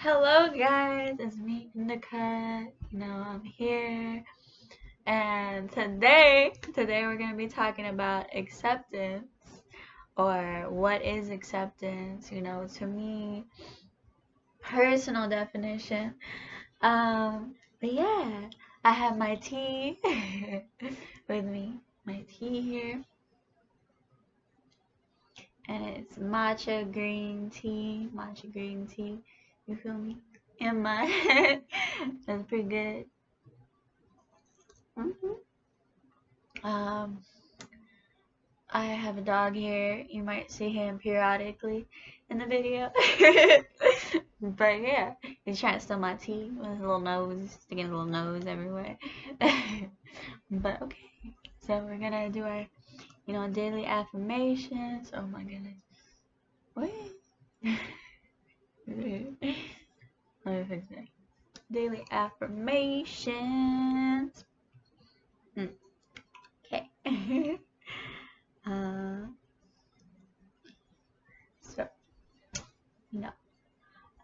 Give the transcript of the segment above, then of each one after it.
Hello guys, it's me Nika. I'm here, and today we're gonna be talking about acceptance, or what is acceptance. To me, personal definition. But yeah, I have my tea with me, my tea here, and it's matcha green tea. Matcha green tea. You feel me? In my head, that's pretty good. Um, I have a dog here. You might see him periodically in the video. But yeah, he's trying to steal my tea with his little nose, sticking his little nose everywhere. But okay, so we're gonna do our, daily affirmations. Oh my goodness. Wait. Let me fix that. Daily affirmations. Okay. So,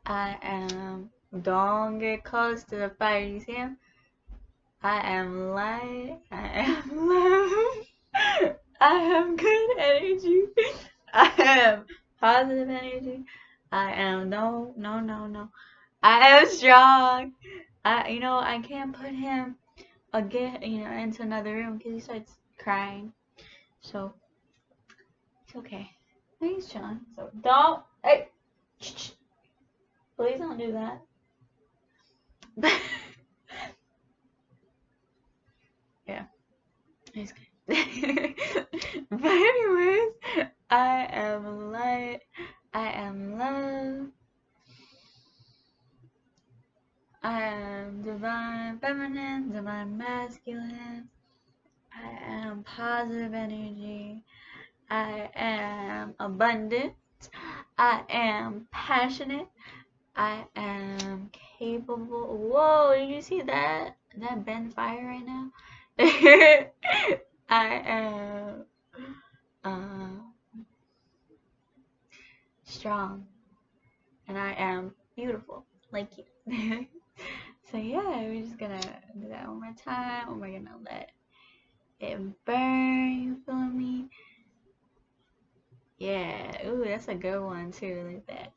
I am, don't get close to the fire, you see him? I am light, I am love, I am good energy, I am positive energy, I am, no, I am strong. I can't put him again, into another room because he starts crying. So, it's okay. He's chilling. So, hey, please don't do that. Yeah, he's good. But anyways, I am light. I am love. I am divine feminine, divine masculine. I am positive energy. I am abundant. I am passionate. I am capable. Whoa, did you see that? That bend fire right now? I am strong. And I am beautiful, like you. So yeah, we're just gonna do that one more time, and we're gonna let it burn. You feel me? Yeah. Ooh, that's a good one too. Like that.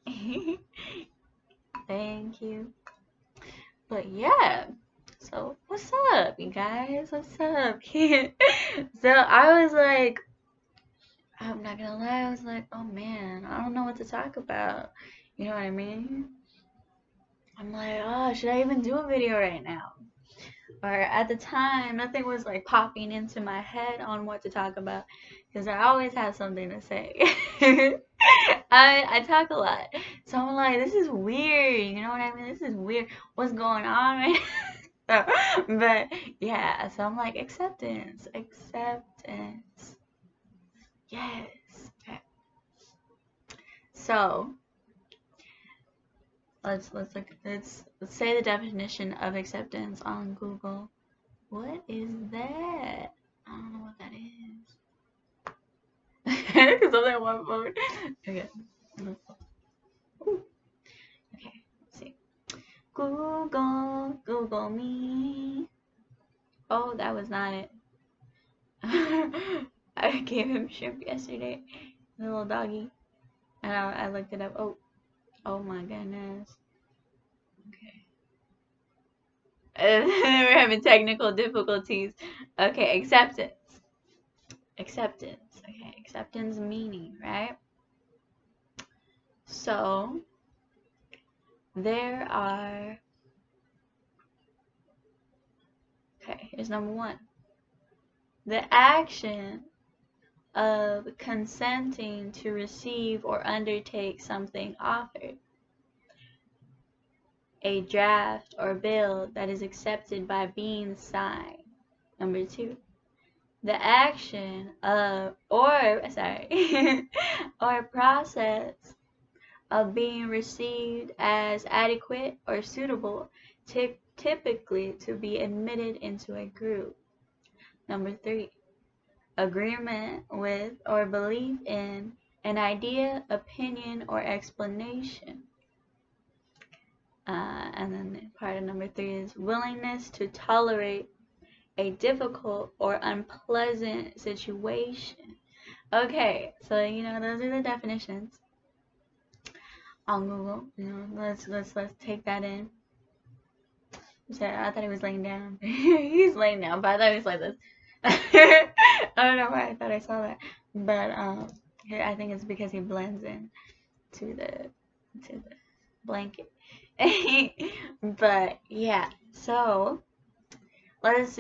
Thank you. But yeah. So what's up, you guys? What's up? So I was like, I'm not gonna lie. I was like, oh man, I don't know what to talk about. You know what I mean? I'm like, oh, should I even do a video right now? Or at the time, nothing was like popping into my head on what to talk about because I always have something to say. I talk a lot, so I'm like, this is weird. You know what I mean? This is weird. What's going on right now? But yeah, so I'm like, acceptance. Yes. Okay. So let's say the definition of acceptance on Google. What is that? I don't know what that is. Because I'm at one phone. Okay. Ooh. Okay. Let's see. Google me. Oh, that was not it. I gave him shrimp yesterday, the little doggy, and I looked it up. Oh my goodness. Okay. We're having technical difficulties. Okay, acceptance. Acceptance. Okay, acceptance meaning, right? So there are. Okay, here's number one. The action of consenting to receive or undertake something offered. A draft or bill that is accepted by being signed. Number two. The action of, or process of being received as adequate or suitable, typically to be admitted into a group. Number three. Agreement with or belief in an idea, opinion, or explanation. And then part of number 3 is willingness to tolerate a difficult or unpleasant situation. Okay, so those are the definitions on Google. Let's take that in. Sorry, I thought he was laying down. He's laying down, but I thought he was like this. I don't know why I thought I saw that, but I think it's because he blends in to the blanket. But yeah, so let's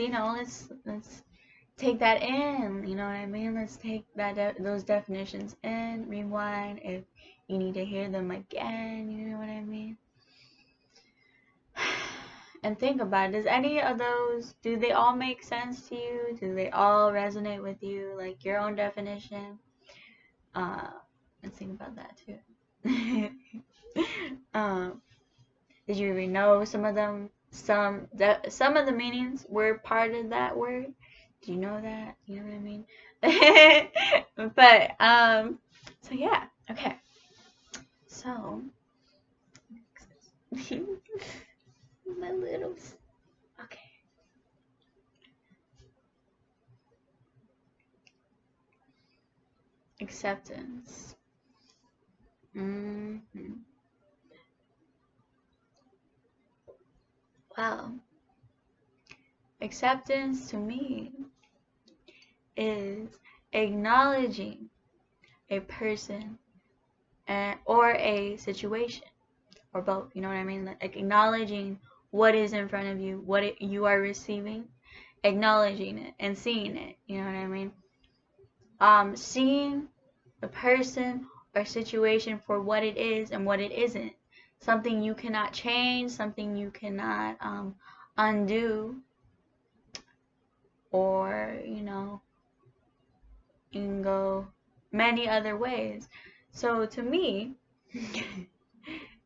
take that in. You know what I mean? Let's take those definitions in. Rewind if you need to hear them again. You know what I mean? And think about it. Does any of those, do they all make sense to you? Do they all resonate with you? Like your own definition? And think about that too. Did you even know some of them? Some of the meanings were part of that word. Do you know that? You know what I mean? But so yeah, okay. So my little okay. Acceptance. Wow. Acceptance to me is acknowledging a person or a situation, or both. You know what I mean? Like acknowledging what is in front of you, you are receiving, acknowledging it and seeing it. You know what I mean? Seeing the person or situation for what it is and what it isn't. Something you cannot change, something you cannot undo, or you can go many other ways. So to me,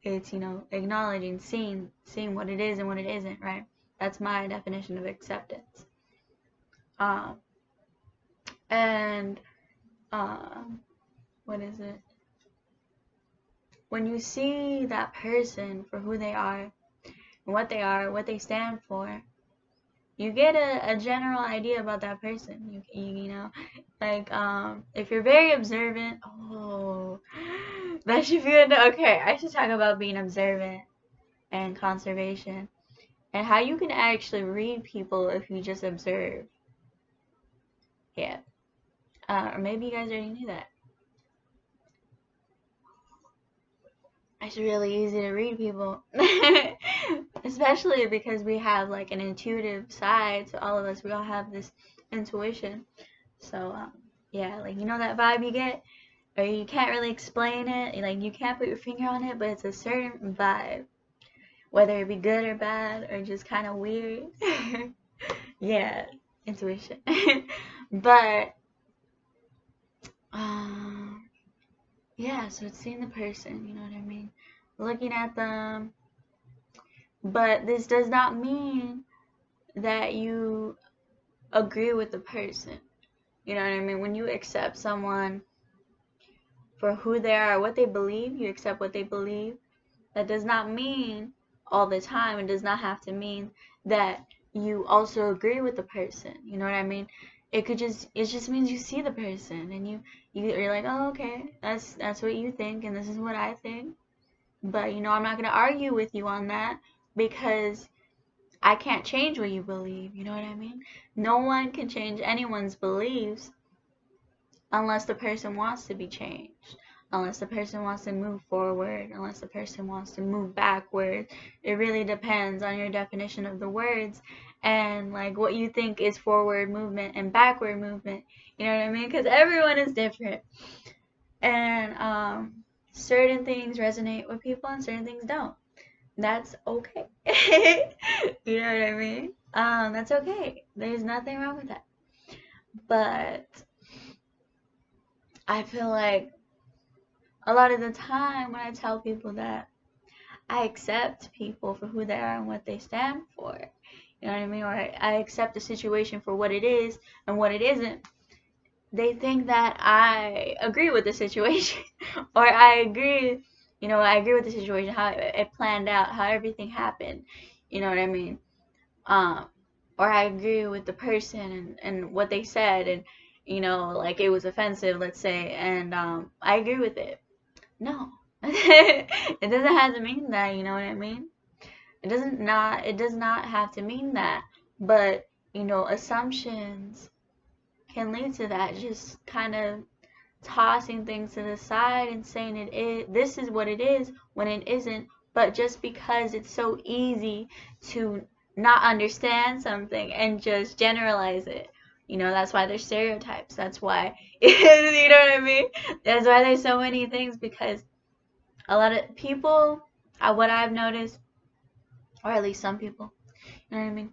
it's acknowledging, seeing what it is and what it isn't, right? That's my definition of acceptance. And what is it? When you see that person for who they are, and what they stand for, you get a general idea about that person. Like if you're very observant, that should be good. Okay, I should talk about being observant and conservation and how you can actually read people if you just observe. Yeah. Or maybe you guys already knew that. It's really easy to read people. Especially because we have like an intuitive side to all of us. We all have this intuition. So yeah, like that vibe you get, or you can't really explain it. Like you can't put your finger on it, but it's a certain vibe, whether it be good or bad or just kind of weird. Yeah, intuition. But yeah, so it's seeing the person. You know what I mean? Looking at them. But this does not mean that you agree with the person. You know what I mean? When you accept someone for who they are, what they believe, you accept what they believe. That does not mean all the time. It does not have to mean that you also agree with the person. You know what I mean? It just means you see the person and you're like, oh, okay, that's what you think and this is what I think. But I'm not gonna argue with you on that because I can't change what you believe. You know what I mean? No one can change anyone's beliefs unless the person wants to be changed, unless the person wants to move forward, unless the person wants to move backward. It really depends on your definition of the words and like what you think is forward movement and backward movement. You know what I mean? Because everyone is different, and certain things resonate with people and certain things don't. That's okay. You know what I mean? That's okay. There's nothing wrong with that. But I feel like a lot of the time when I tell people that I accept people for who they are and what they stand for, you know what I mean? Or I accept the situation for what it is and what it isn't, they think that I agree with the situation or I agree you know, I agree with the situation, how it planned out, how everything happened. You know what I mean? Or I agree with the person and what they said, and you know, like it was offensive, let's say, and I agree with it. No, it doesn't have to mean that. You know what I mean? It does not have to mean that. But you know, assumptions can lead to that. Just kind of tossing things to the side and saying this is what it is when it isn't, but just because it's so easy to not understand something and just generalize it. You know, that's why there's stereotypes. That's why, you know what I mean? That's why there's so many things, because a lot of people, what I've noticed, or at least some people, you know what I mean?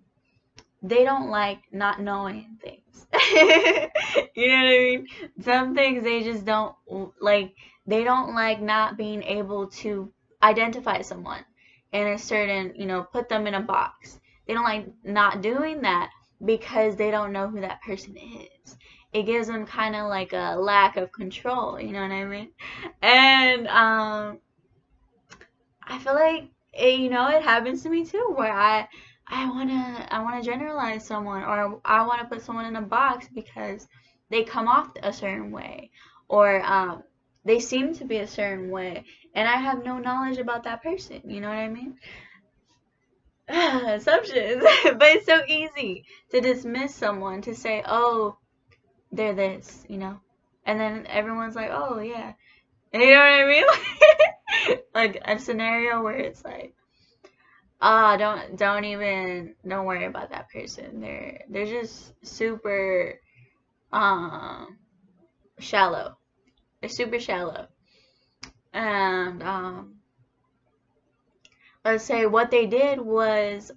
They don't like not knowing things. You know what I mean? Some things they just don't like. They don't like not being able to identify someone in a certain, you know, put them in a box. They don't like not doing that because they don't know who that person is. It gives them kind of like a lack of control, you know what I mean? And I feel like you know, it happens to me too, where I wanna generalize someone, or I wanna put someone in a box because they come off a certain way, or they seem to be a certain way, and I have no knowledge about that person. You know what I mean? Assumptions, but it's so easy to dismiss someone, to say, oh, they're this, you know, and then everyone's like, oh yeah, and you know what I mean? Like a scenario where it's like, don't worry about that person. They're just super shallow. They're super shallow. And let's say what they did was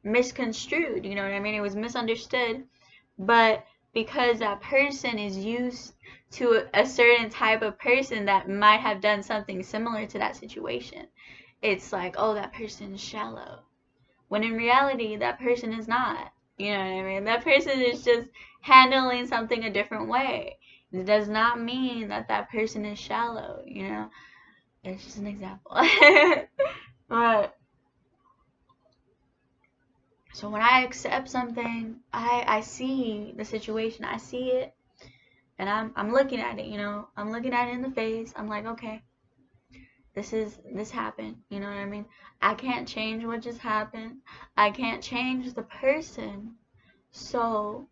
misconstrued, you know what I mean? It was misunderstood, but because that person is used to a certain type of person that might have done something similar to that situation, it's like, oh, that person's shallow. When in reality, that person is not. You know what I mean? That person is just handling something a different way. It does not mean that that person is shallow, you know? It's just an example. But, so when I accept something, I see the situation, I see it, and I'm looking at it, you know? I'm looking at it in the face. I'm like, okay, this happened, you know what I mean? I can't change what just happened. I can't change the person. So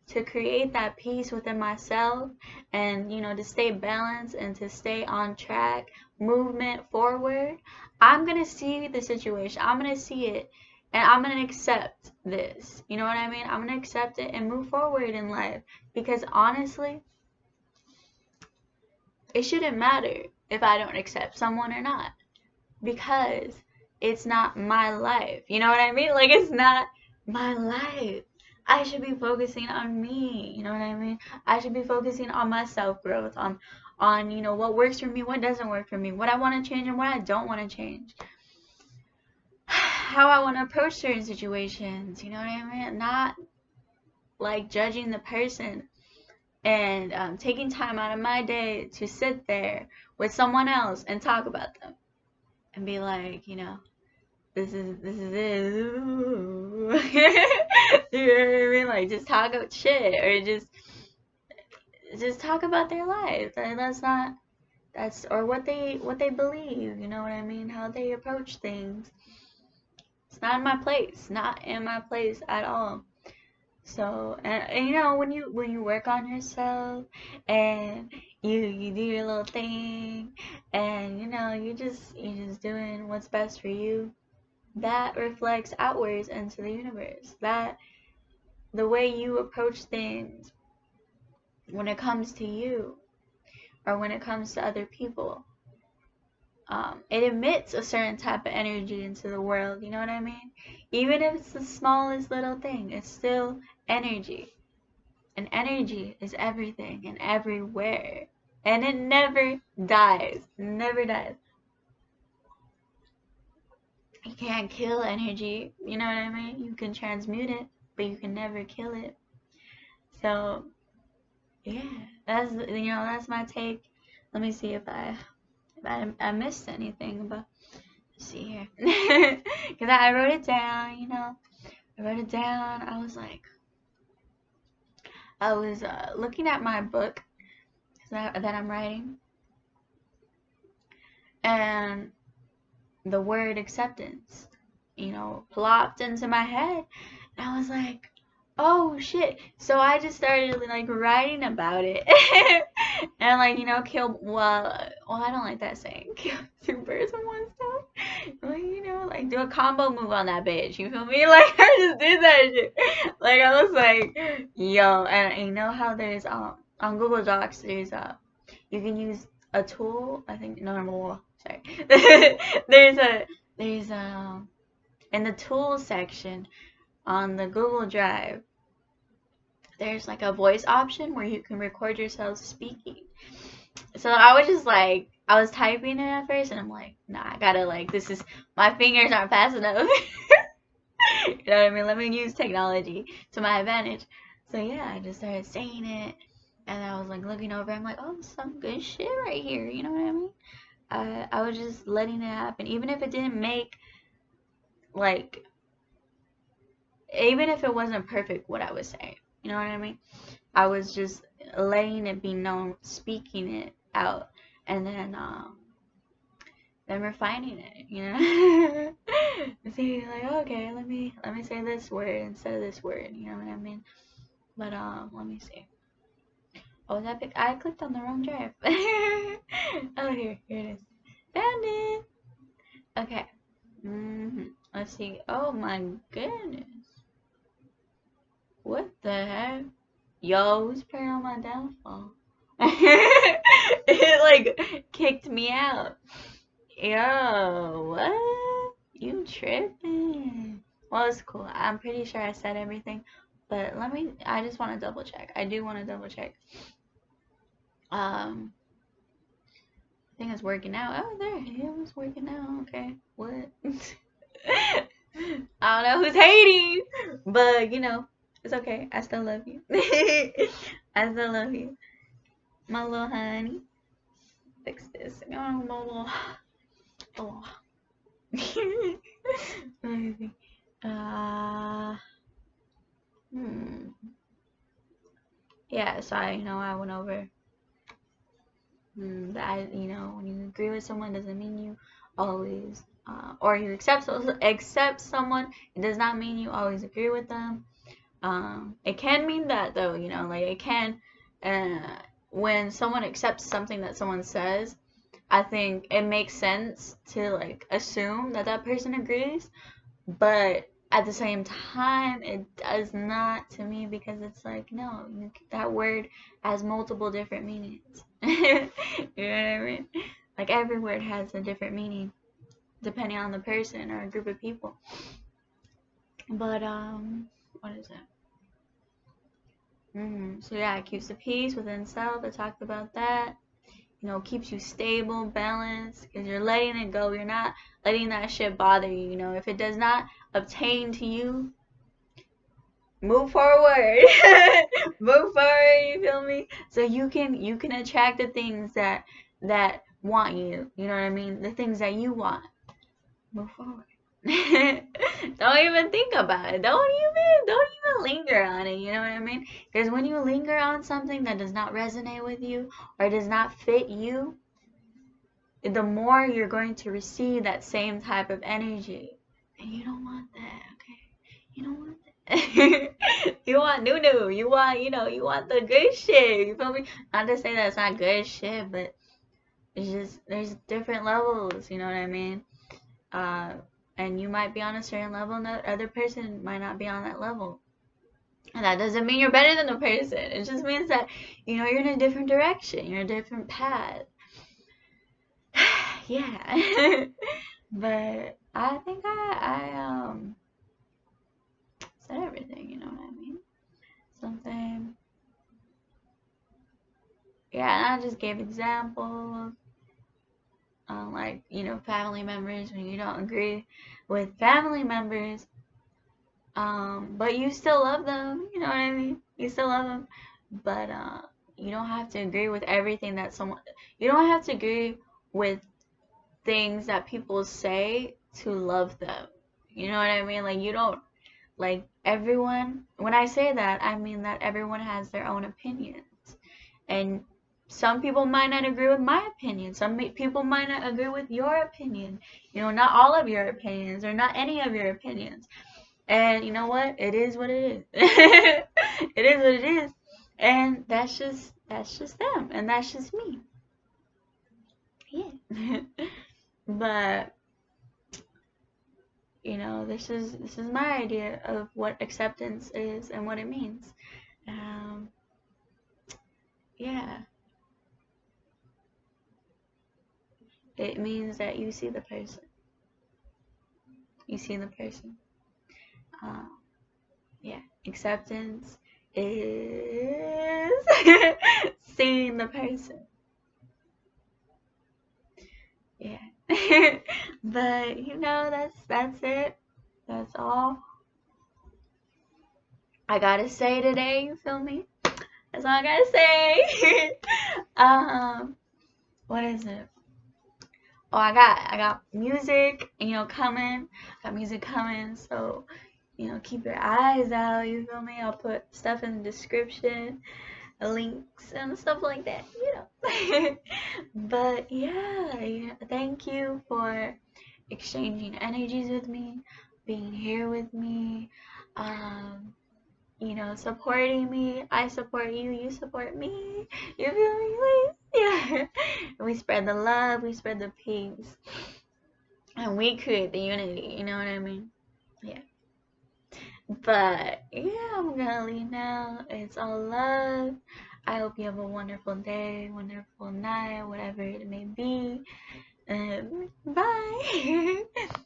to create that peace within myself, and you know, to stay balanced and to stay on track, movement forward, I'm gonna see the situation, I'm gonna see it, and I'm gonna accept this. You know what I mean? I'm gonna accept it and move forward in life, because honestly, it shouldn't matter if I don't accept someone or not, because it's not my life. You know what I mean? Like, it's not my life. I should be focusing on me. You know what I mean? I should be focusing on my self-growth, on you know, what works for me, what doesn't work for me, what I want to change and what I don't want to change, how I want to approach certain situations. You know what I mean? Not like judging the person and taking time out of my day to sit there with someone else and talk about them and be like, you know, this is it. Ooh. You know what I mean? Like, just talk about shit, or just talk about their life. That's or what they believe. You know what I mean? How they approach things. It's not in my place. Not in my place at all. So, and you know, when you work on yourself and you do your little thing, and you know, you're just doing what's best for you, that reflects outwards into the universe. That the way you approach things when it comes to you, or when it comes to other people, it emits a certain type of energy into the world. You know what I mean? Even if it's the smallest little thing, it's still energy. And energy is everything and everywhere. And it never dies. Never dies. You can't kill energy. You know what I mean? You can transmute it, but you can never kill it. So, yeah, that's, you know, that's my take. Let me see if I I missed anything, but let's see here. Because I wrote it down, you know. I wrote it down. I was like, I was looking at my book that I'm writing, and the word acceptance, you know, plopped into my head. And I was like, oh shit. So I just started like writing about it. And like, you know, I don't like that saying. Kill two birds with one stone. Like, you know, like do a combo move on that bitch. You feel me? Like I just did that shit. Like I was like, yo, and you know how there's on Google Docs there's you can use a tool. I think normal. Sorry. there's in the tools section on the Google Drive, there's like a voice option where you can record yourself speaking. So I was just like, I was typing it at first, and I'm like, nah, I gotta like, my fingers aren't fast enough. You know what I mean? Let me use technology to my advantage. So yeah, I just started saying it, and I was like looking over. I'm like, oh, some good shit right here. You know what I mean? I was just letting it happen, even if it didn't make like, even if it wasn't perfect what I was saying. You know what I mean? I was just letting it be known, speaking it out, and then refining it, you know. See, like, okay, let me say this word instead of this word, you know what I mean? But let me see. Oh, I clicked on the wrong drive. Oh, here it is. Found it. Okay. Let's see. Oh my goodness. What the heck? Yo, who's praying on my downfall? It like kicked me out. Yo, what? You tripping? Well, it's cool. I'm pretty sure I said everything, but I just want to double check. I do want to double check. I think it's working out. Oh, there. It was working out. Okay. What? I don't know who's hating, but you know, it's okay. I still love you. I still love you. My little honey. Fix this. Oh, my little. Oh. Let me see. Yeah, so I went over that, when you agree with someone doesn't mean you always, or you accept someone, it does not mean you always agree with them. It can mean that though, like it can, when someone accepts something that someone says, I think it makes sense to like assume that that person agrees, but at the same time, it does not to me, because it's like, no, that word has multiple different meanings. You know what I mean? Like every word has a different meaning depending on the person or a group of people. But what is it? So yeah, it keeps the peace within self. I talked about that. Keeps you stable, balanced, because you're letting it go. You're not letting that shit bother you. If it does not obtain to you, move forward. Move forward, you feel me? So you can attract the things that want you. You know what I mean? The things that you want. Move forward. Don't even think about it. Don't even linger on it. You know what I mean? Because when you linger on something that does not resonate with you or does not fit you, the more you're going to receive that same type of energy, and you don't want that. Okay, you don't want that. You want new. You want you want the good shit. You feel me? Not to say that it's not good shit, but it's just there's different levels. You know what I mean? And you might be on a certain level, and the other person might not be on that level. And that doesn't mean you're better than the person. It just means that, you're in a different direction. You're in a different path. Yeah. But I think I said everything, you know what I mean? Something. Yeah, and I just gave examples. Like, family members, when you don't agree with family members, but you still love them, you know what I mean? You still love them, but you don't have to agree with everything that you don't have to agree with things that people say to love them. You know what I mean? Like, you don't, like, everyone, when I say that, I mean that everyone has their own opinions. And some people might not agree with my opinion. Some people might not agree with your opinion. You know, not all of your opinions, or not any of your opinions. And you know what? It is what it is. It is what it is. And that's just them. And that's just me. Yeah. But you know, this is my idea of what acceptance is and what it means. Yeah. It means that you see the person. You see the person. Yeah. Acceptance is seeing the person. Yeah. But you know, that's it. That's all I gotta say today, you feel me? That's all I gotta say. What is it? Oh, I got music, you know, coming. Got music coming, so you know, keep your eyes out, you feel me? I'll put stuff in the description, links and stuff like that, you know. But yeah, thank you for exchanging energies with me, being here with me, you know, supporting me. I support you, you support me. You feel me? Yeah. We spread the love, we spread the peace, and we create the unity, you know what I mean? Yeah. But yeah, I'm gonna leave now. It's all love. I hope you have a wonderful day, wonderful night, whatever it may be. And bye.